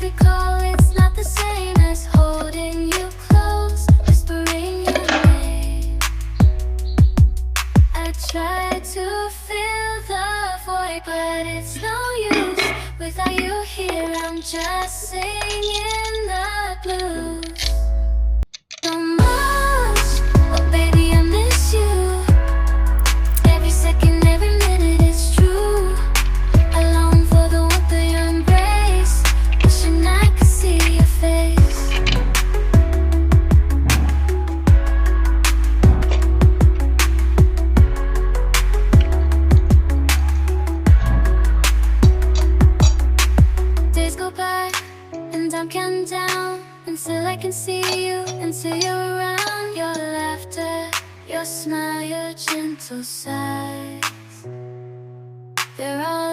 recall it's not the same as holding you close, whispering your name. I try to fill the void, but it's no use. Without you here, I'm just singing the blues. So much, oh baby, I miss you. Every second, every minute, it's true. I long for the warmth of your embrace, wishing I could see your face. Days go by, and I'm counting down until I can see you, until you're around. Your laughter, your smile, your gentle sighs, they're all